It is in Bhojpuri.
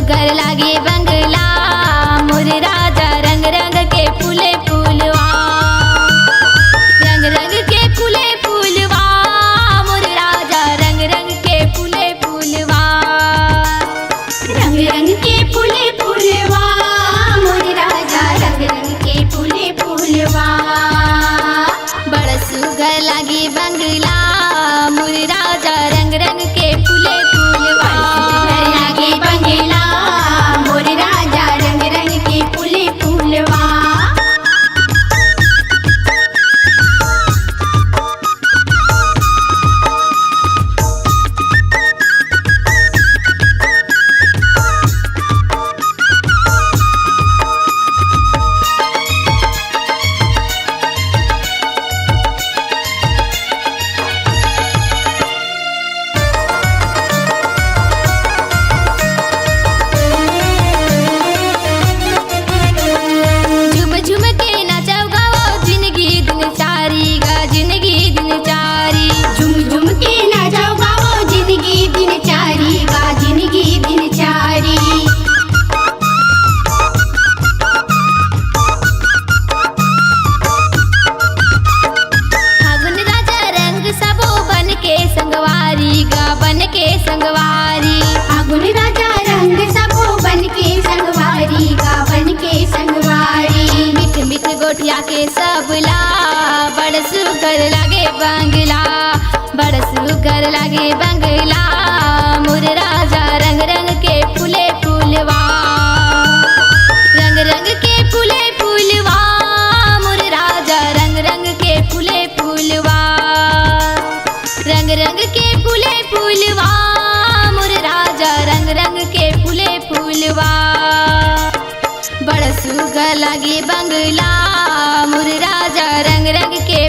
सुघर लागे बंगला मोर राजा रंग रंग के फूले फूलवा रंग रंग के फूले फूलवा मोर राजा रंग रंग के फूले फूलवा रंग रंग के फूले फूलवा मोर राजा रंग रंग के फूले फूलवा बड़ा सुघर लागे बंगला मोर राजा रंग रंग के फूले फूलवा सुघर लागे बंगला मोर राजा रंग रंग के फूले फूलवा झुम झुम के नाचव गाओ जिंदगी दिन चारी गा जिंदगी दिन चारी झुम झुम के ना जाओ गाओ जिंदगी दिन चारी गा जिंदगी दिन चारी फागुन राजा रंग सबो बन के संगवारी गा बन के संगवारी फागुन राजा रंग सबो बन के संगवारी गा बन के संगवारी मिठ मिठ गोठिया के सबला बड़ सुघर लागे बंगला बड़ सुघर लागे बंगला मोर राजा रंग रंग के फूले फूलवा रंग रंग के फूले फूलवा मोर राजा रंग रंग के फूले फूलवा रंग रंग के फूले फूलवा मोर राजा रंग रंग के फूले फूलवा बड़ सुघर लागे बंगला मोर राजा रंग रंग के